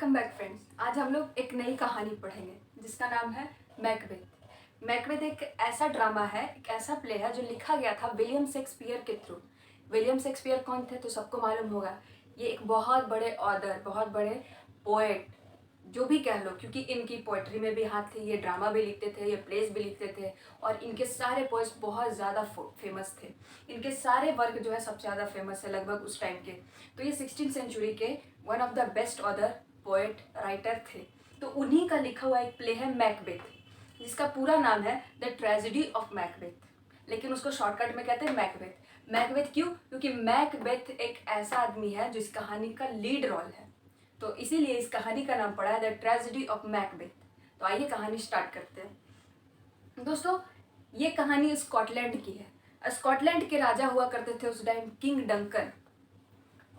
Welcome back friends. आज हम लोग एक नई कहानी पढ़ेंगे जिसका नाम है मैकबेथ। मैकबेथ एक ऐसा ड्रामा है, एक ऐसा प्ले है जो लिखा गया था विलियम शेक्सपियर के थ्रू। विलियम शेक्सपियर कौन थे तो सबको मालूम होगा। ये एक बहुत बड़े ऑथर, बहुत बड़े पोएट, जो भी कह लो, क्योंकि इनकी पोएट्री में भी हाथ थे। ये ड्रामा भी लिखते थे, ये प्लेस भी लिखते थे और इनके सारे पोएट्स बहुत ज़्यादा फेमस थे। इनके सारे वर्क जो है सबसे ज़्यादा फेमस है लगभग उस टाइम के। तो ये 16th सेंचुरी के one of the best author, poet, writer थे। तो उन्हीं का लिखा हुआ एक प्ले है मैकबेथ, जिसका पूरा नाम है द ट्रेजेडी ऑफ मैकबेथ, लेकिन उसको शॉर्टकट में कहते हैं मैकबेथ। मैकबेथ क्यों? क्योंकि मैकबेथ एक ऐसा आदमी है जो इस कहानी का लीड रोल है, तो इसीलिए इस कहानी का नाम पड़ा है द ट्रेजेडी ऑफ मैकबेथ। तो आइए कहानी स्टार्ट करते हैं। दोस्तों, ये कहानी स्कॉटलैंड की है। स्कॉटलैंड के राजा हुआ करते थे उस टाइम किंग डंकन,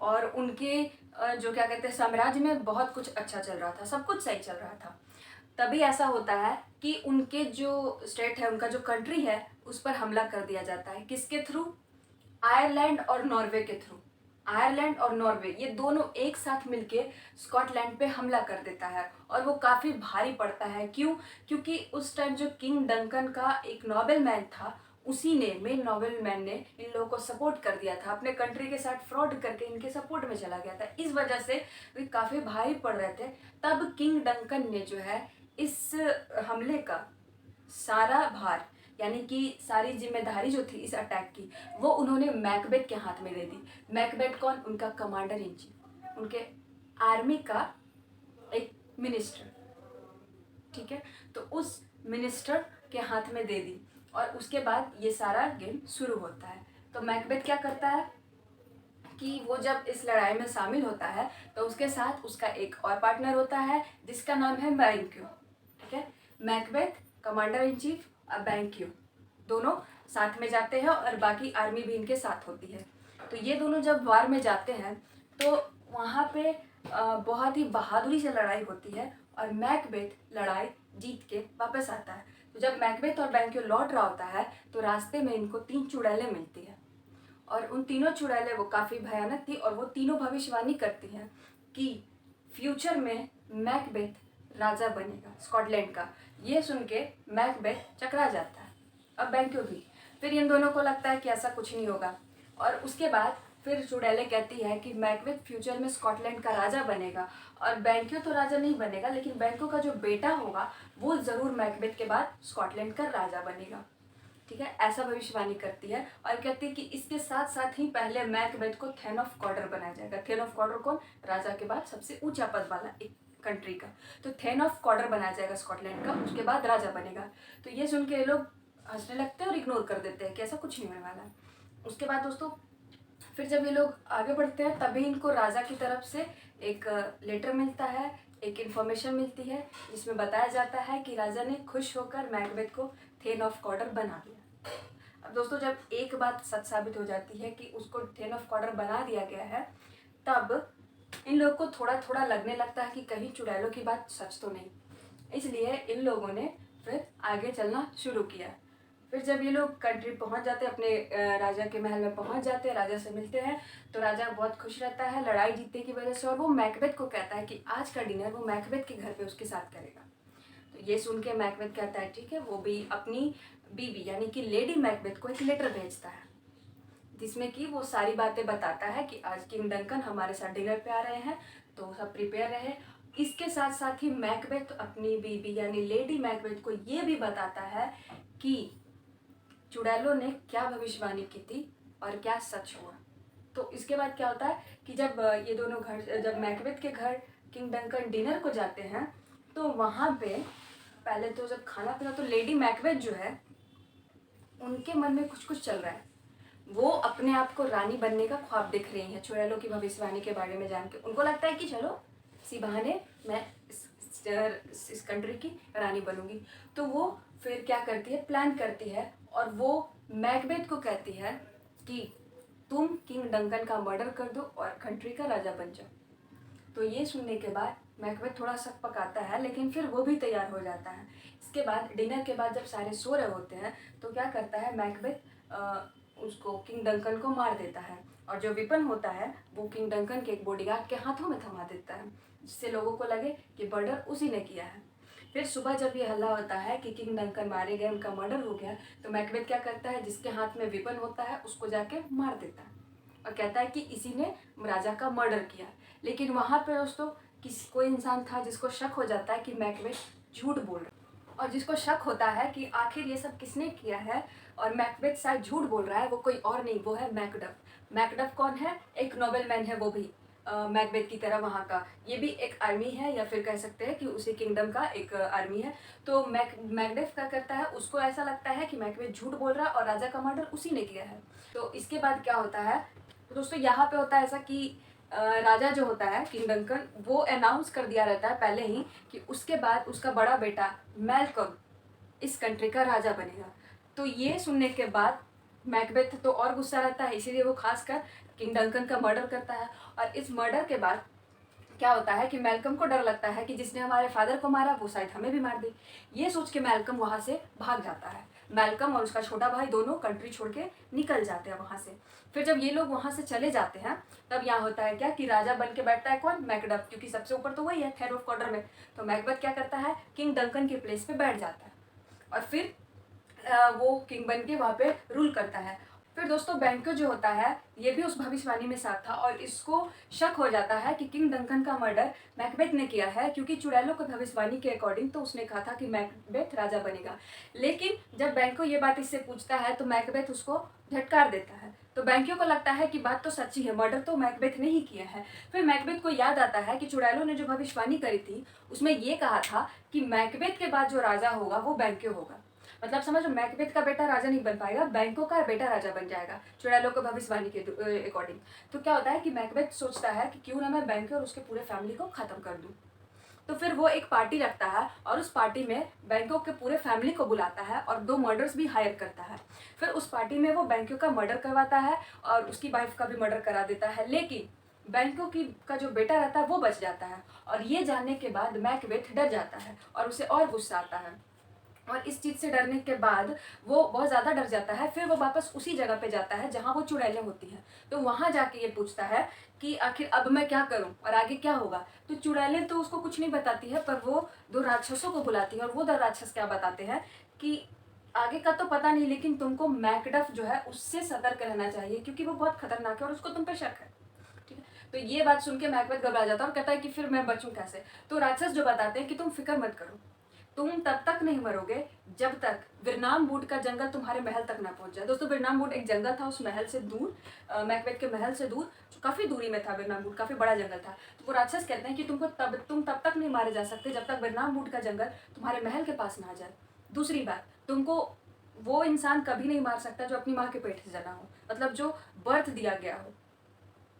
और उनके जो क्या कहते हैं साम्राज्य में बहुत कुछ अच्छा चल रहा था, सब कुछ सही चल रहा था। तभी ऐसा होता है कि उनके जो स्टेट है, उनका जो कंट्री है, उस पर हमला कर दिया जाता है। किसके थ्रू? आयरलैंड और नॉर्वे के थ्रू। आयरलैंड और नॉर्वे ये दोनों एक साथ मिलके स्कॉटलैंड पे हमला कर देता है, और वो काफ़ी भारी पड़ता है। क्यों? क्योंकि उस टाइम जो किंग डंकन का एक नोबेल मैन था, उसी ने, मेन नोबेल मैन ने इन लोगों को सपोर्ट कर दिया था, अपने कंट्री के साथ फ्रॉड करके इनके सपोर्ट में चला गया था। इस वजह से वे काफ़ी भारी पड़ रहे थे। तब किंग डंकन ने जो है इस हमले का सारा भार, यानी कि सारी जिम्मेदारी जो थी इस अटैक की, वो उन्होंने मैकबेथ के हाथ में दे दी। मैकबेथ कौन? उनका कमांडर इन चीफ, उनके आर्मी का एक मिनिस्टर, ठीक है। तो उस मिनिस्टर के हाथ में दे दी, और उसके बाद ये सारा गेम शुरू होता है। तो मैकबेथ क्या करता है कि वो जब इस लड़ाई में शामिल होता है तो उसके साथ उसका एक और पार्टनर होता है जिसका नाम है बैंक्यू, ठीक है। मैकबेथ, कमांडर इन चीफ और बैंक्यू दोनों साथ में जाते हैं, और बाकी आर्मी भी इनके साथ होती है। तो ये दोनों जब वार में जाते हैं तो वहाँ पे बहुत ही बहादुरी से लड़ाई होती है, और मैकबेथ लड़ाई जीत के वापस आता है। तो जब मैकबेथ और बैंक्यू लौट रहा होता है तो रास्ते में इनको 3 चुड़ैलें मिलती है, और उन तीनों चुड़ैलें वो काफ़ी भयानक थी, और वो तीनों भविष्यवाणी करती हैं कि फ्यूचर में मैकबेथ राजा बनेगा स्कॉटलैंड का। ये सुन के मैकबेथ चकरा जाता है, अब बैंक्यू भी। फिर इन दोनों को लगता है कि ऐसा कुछ नहीं होगा, और उसके बाद फिर चुड़ैलें कहती है कि मैकबेथ फ्यूचर में स्कॉटलैंड का राजा बनेगा, और बैंक्यू तो राजा नहीं बनेगा, लेकिन बैंक्यू का जो बेटा होगा वो ज़रूर मैकबेथ के बाद स्कॉटलैंड का राजा बनेगा, ठीक है। ऐसा भविष्यवाणी करती है, और कहती है कि इसके साथ साथ ही पहले मैकबेथ को थेन ऑफ कॉर्डर बनाया जाएगा। थेन ऑफ कॉर्डर कौन? राजा के बाद सबसे ऊंचा पद वाला एक कंट्री का। तो थेन ऑफ कॉर्डर बनाया जाएगा स्कॉटलैंड का, उसके बाद राजा बनेगा। तो ये सुन के ये लोग हंसने लगते हैं और इग्नोर कर देते हैं कि ऐसा कुछ नहीं होने वाला है। उसके बाद दोस्तों, फिर जब ये लोग आगे बढ़ते हैं तभी इनको राजा की तरफ से एक लेटर मिलता है, एक इन्फॉर्मेशन मिलती है, जिसमें बताया जाता है कि राजा ने खुश होकर मैकबेथ को थेन ऑफ कॉर्डर बना दिया। अब दोस्तों, जब एक बात सच साबित हो जाती है कि उसको थेन ऑफ कॉर्डर बना दिया गया है, तब इन लोगों को थोड़ा थोड़ा लगने लगता है कि कहीं चुड़ैलों की बात सच तो नहीं। इसलिए इन लोगों ने फिर आगे चलना शुरू किया। फिर जब ये लोग कंट्री पहुंच जाते हैं, अपने राजा के महल में पहुंच जाते हैं, राजा से मिलते हैं, तो राजा बहुत खुश रहता है लड़ाई जीतने की वजह से, और वो मैकबेथ को कहता है कि आज का डिनर वो मैकबेथ के घर पे उसके साथ करेगा। तो ये सुन के मैकबेथ कहता है ठीक है। वो भी अपनी बीवी यानी कि लेडी मैकबेथ को एक लेटर भेजता है, जिसमें कि वो सारी बातें बताता है कि आज किंग डंकन हमारे साथ डिनर पे आ रहे हैं, तो सब प्रिपेयर रहे। इसके साथ साथ ही मैकबेथ अपनी बीवी यानी लेडी मैकबेथ को ये भी बताता है कि चुड़ैलों ने क्या भविष्यवाणी की थी और क्या सच हुआ। तो इसके बाद क्या होता है कि जब ये दोनों जब मैकबेथ के घर किंग डंकन डिनर को जाते हैं, तो वहाँ पे पहले तो जब खाना पीना, तो लेडी मैकबेथ जो है उनके मन में कुछ कुछ चल रहा है। वो अपने आप को रानी बनने का ख्वाब देख रही हैं चुड़ैलों की भविष्यवाणी के बारे में जान के। उनको लगता है कि चलो इसी बहाने मैं इस कंट्री की रानी बनूंगी। तो वो फिर क्या करती है, प्लान करती है, और वो मैकबेथ को कहती है कि तुम किंग डंकन का मर्डर कर दो और कंट्री का राजा बन जाओ। तो ये सुनने के बाद मैकबेथ थोड़ा शक पकाता है, लेकिन फिर वो भी तैयार हो जाता है। इसके बाद डिनर के बाद जब सारे सो रहे होते हैं, तो क्या करता है मैकबेथ उसको किंग डंकन को मार देता है, और जो विपन होता है वो किंग डंकन के एक बॉडीगार्ड के हाथों में थमा देता है, जिससे लोगों को लगे कि मर्डर उसी ने किया है। फिर सुबह जब ये हल्ला होता है कि किंग डंकन मारे गए, उनका मर्डर हो गया, तो मैकबेथ क्या करता है, जिसके हाथ में वेपन होता है उसको जाके मार देता है और कहता है कि इसी ने राजा का मर्डर किया। लेकिन वहाँ पे दोस्तों कोई इंसान था जिसको शक हो जाता है कि मैकबेथ झूठ बोल रहा है, और जिसको शक होता है कि आखिर ये सब किसने किया है और मैकबेथ शायद झूठ बोल रहा है, वो कोई और नहीं, वो है मैकडफ। मैकडफ कौन है? एक नोबेलमैन है, वो भी मैकबेथ की तरह वहाँ का, ये भी एक आर्मी है, या फिर कह सकते हैं कि उसी किंगडम का एक आर्मी है। तो मैकडफ क्या करता है, उसको ऐसा लगता है कि मैकबेथ झूठ बोल रहा है और राजा का मर्डर उसी ने किया है। तो इसके बाद क्या होता है, तो दोस्तों यहाँ पे होता है ऐसा कि राजा जो होता है किंग डंकन, वो अनाउंस कर दिया रहता है पहले ही कि उसके बाद उसका बड़ा बेटा मैल्कम इस कंट्री का राजा बनेगा। तो ये सुनने के बाद मैकबेथ तो और गुस्सा रहता है, इसीलिए वो खासकर किंग डंकन का मर्डर करता है। और इस मर्डर के बाद क्या होता है कि मैल्कम को डर लगता है कि जिसने हमारे फादर को मारा वो शायद हमें भी मार दे। ये सोच के मैल्कम वहाँ से भाग जाता है। मैल्कम और उसका छोटा भाई दोनों कंट्री छोड़ के निकल जाते हैं वहाँ से। फिर जब ये लोग वहाँ से चले जाते हैं तब यहाँ होता है क्या कि राजा बन के बैठता है कौन? मैकडफ, क्योंकि सबसे ऊपर तो वही है हेड ऑफ क्वार्टर में। तो मैकबेथ क्या करता है, किंग डंकन के प्लेस पे बैठ जाता है और फिर वो किंग बन के वहाँ पे रूल करता है। फिर दोस्तों बैंक्वेट जो होता है ये भी उस भविष्यवाणी में साथ था और इसको शक हो जाता है कि किंग डंकन का मर्डर मैकबेथ ने किया है, क्योंकि चुड़ैलों की भविष्यवाणी के अकॉर्डिंग तो उसने कहा था कि मैकबेथ राजा बनेगा। लेकिन जब बैंको ये बात इससे पूछता है तो मैकबेथ उसको झटकार देता है। तो बैंकियों को लगता है कि बात तो सच्ची है, मर्डर तो मैकबेथ ने ही किया है। फिर मैकबेथ को याद आता है कि चुड़ैलों ने जो भविष्यवाणी करी थी उसमें ये कहा था कि मैकबेथ के बाद जो राजा होगा वो बैंक्यो होगा। मतलब समझो, मैकबेथ का बेटा राजा नहीं बन पाएगा, बैंको का बेटा राजा बन जाएगा चुड़ैलों को भविष्यवाणी के अकॉर्डिंग। तो क्या होता है कि मैकबेथ सोचता है कि क्यों ना मैं बैंको और उसके पूरे फैमिली को खत्म कर दूं। तो फिर वो एक पार्टी रखता है और उस पार्टी में बैंको के पूरे फैमिली को बुलाता है और 2 मर्डर्स भी हायर करता है। फिर उस पार्टी में वो बैंको का मर्डर करवाता है और उसकी वाइफ का भी मर्डर करा देता है। लेकिन बैंको की का जो बेटा रहता है वो बच जाता है और ये जानने के बाद मैकबेथ डर जाता है और उसे और गुस्सा आता है। और इस चीज़ से डरने के बाद वो बहुत ज़्यादा डर जाता है। फिर वो वापस उसी जगह पे जाता है जहाँ वो चुड़ैलें होती हैं। तो वहाँ जाके ये पूछता है कि आखिर अब मैं क्या करूँ और आगे क्या होगा। तो चुड़ैलें तो उसको कुछ नहीं बताती है, पर वो 2 राक्षसों को बुलाती है और वो 2 राक्षस क्या बताते हैं कि आगे का तो पता नहीं, लेकिन तुमको मैकडफ जो है उससे सतर्क रहना चाहिए, क्योंकि वो बहुत खतरनाक है और उसको तुम पे शक है। ठीक है, तो ये बात सुन के मैकबेथ घबरा जाता है और कहता है कि फिर मैं बचूं कैसे। तो राक्षस जो बताते हैं कि तुम फिक्र मत करो, तुम तब तक नहीं मरोगे जब तक विरनाम बूट का जंगल तुम्हारे महल तक ना पहुंच जाए। दोस्तों विरनाम बूट एक जंगल था, उस महल से दूर, मैकबेथ के महल से दूर जो काफ़ी दूरी में था। विरनाम बूट काफ़ी बड़ा जंगल था। तो वो राक्षस कहते हैं कि तुम तब तक नहीं मारे जा सकते जब तक विरनाम बूट का जंगल तुम्हारे महल के पास ना आ जाए। दूसरी बात, तुमको वो इंसान कभी नहीं मार सकता जो अपनी माँ के पेट से जना हो, मतलब जो बर्थ दिया गया हो।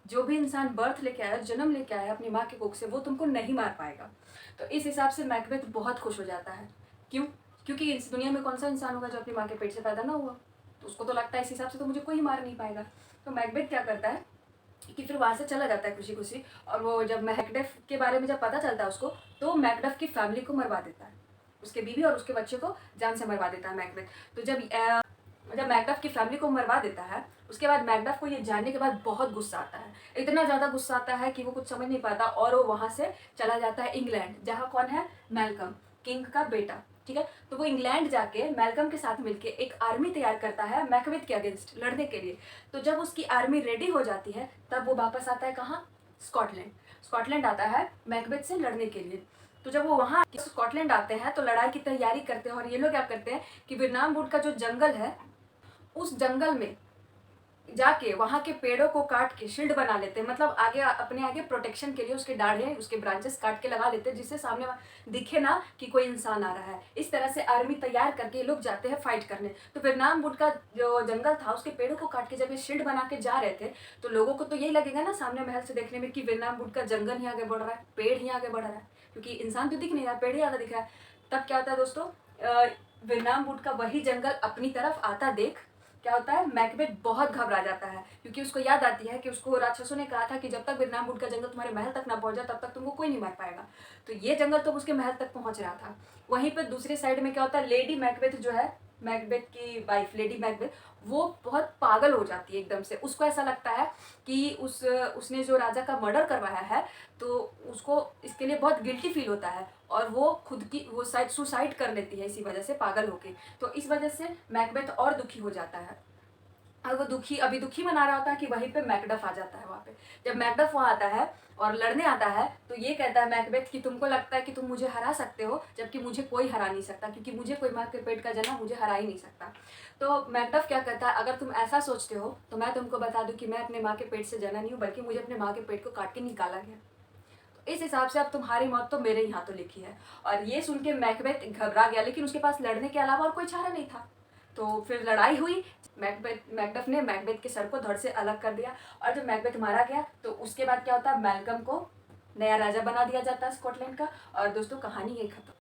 जो भी इंसान बर्थ लेके आया, जन्म लेके आया अपनी माँ के कोख से, वो तुमको नहीं मार पाएगा। तो इस हिसाब से मैकबेथ बहुत खुश हो जाता है। क्यों? क्योंकि इस दुनिया में कौन सा इंसान होगा जो अपनी माँ के पेट से पैदा ना हुआ। तो उसको तो लगता है इस हिसाब से तो मुझे कोई मार नहीं पाएगा। तो मैकबेथ क्या करता है कि फिर वहाँ से चला जाता है खुशी खुशी। और वो जब मैकडफ के बारे में जब पता चलता है उसको, तो मैकडफ की फैमिली को मरवा देता है, उसके बीवी और उसके बच्चे को जान से मरवा देता है मैकबेथ। तो जब मैकडफ की फैमिली को मरवा देता है, उसके बाद मैकडफ को ये जानने के बाद बहुत गुस्सा आता है। इतना ज़्यादा गुस्सा आता है कि वो कुछ समझ नहीं पाता और वो वहाँ से चला जाता है इंग्लैंड, जहाँ कौन है? मैल्कम, किंग का बेटा। ठीक है, तो वो इंग्लैंड जाके मैल्कम के साथ मिलके एक आर्मी तैयार करता है मैकबेथ के अगेंस्ट लड़ने के लिए। तो जब उसकी आर्मी रेडी हो जाती है तब वो वापस आता है कहाँ? स्कॉटलैंड। स्कॉटलैंड आता है मैकबेथ से लड़ने के लिए। तो जब वो वहाँ स्कॉटलैंड आते हैं तो लड़ाई की तैयारी करते हैं और ये लोग क्या करते हैं कि विरनाम बूट का जो जंगल है उस जंगल में जाके वहाँ के पेड़ों को काट के शील्ड बना लेते हैं, मतलब आगे अपने आगे प्रोटेक्शन के लिए उसके डाढ़े उसके ब्रांचेस काट के लगा लेते हैं, जिससे सामने दिखे ना कि कोई इंसान आ रहा है। इस तरह से आर्मी तैयार करके लोग जाते हैं फाइट करने। तो विरनाम बूट का जो जंगल था उसके पेड़ों को काट के जब ये शील्ड बना के जा रहे थे तो लोगों को तो यही लगेगा ना सामने महल से देखने में कि विरनाम बूट का जंगल ही आगे बढ़ रहा है, पेड़ ही आगे बढ़ रहा है, क्योंकि इंसान तो दिख नहीं रहा, पेड़ ही ज़्यादा दिख रहा है। तब क्या होता है दोस्तों, विरनाम बूट का वही जंगल अपनी तरफ आता देख क्या होता है, मैकबेथ बहुत घबरा जाता है, क्योंकि उसको याद आती है कि उसको राक्षसों ने कहा था कि जब तक विरनाम बूट का जंगल तुम्हारे महल तक ना पहुंच जाए तब तक तुमको कोई नहीं मार पाएगा। तो ये जंगल तो उसके महल तक पहुंच रहा था। वहीं पर दूसरे साइड में क्या होता है, लेडी मैकबेथ जो है मैकबेथ की वाइफ लेडी मैकबेथ, वो बहुत पागल हो जाती है एकदम से। उसको ऐसा लगता है कि उसने जो राजा का मर्डर करवाया है, तो उसको इसके लिए बहुत गिल्टी फील होता है और वो खुद की वो शायद सुसाइड कर लेती है इसी वजह से, पागल होके। तो इस वजह से मैकबेथ और दुखी हो जाता है और वो दुखी मना रहा होता है कि वहीं पे मैकडफ आ जाता है वहाँ पे। जब मैकडफ वहाँ आता है और लड़ने आता है तो ये कहता है मैकबेथ कि तुमको लगता है कि तुम मुझे हरा सकते हो, जबकि मुझे कोई हरा नहीं सकता, क्योंकि मुझे कोई माँ के पेट का जना मुझे हरा ही नहीं सकता। तो मैकडफ क्या कहता है, अगर तुम ऐसा सोचते हो तो मैं तुमको बता दूं कि मैं अपने माँ के पेट से जना नहीं हूँ, बल्कि मुझे अपने माँ के पेट को काट के निकाला गया। तो इस हिसाब से अब तुम्हारी मौत तो मेरे ही हाथों लिखी है। और ये सुन के मैकबेथ घबरा गया, लेकिन उसके पास लड़ने के अलावा और कोई चारा नहीं था। तो फिर लड़ाई हुई। मैकबेथ ने मैकबेथ के सर को धड़ से अलग कर दिया। और जब मैकबेथ मारा गया तो उसके बाद क्या होता है, मैल्कम को नया राजा बना दिया जाता है स्कॉटलैंड का। और दोस्तों, कहानी यही खत्म।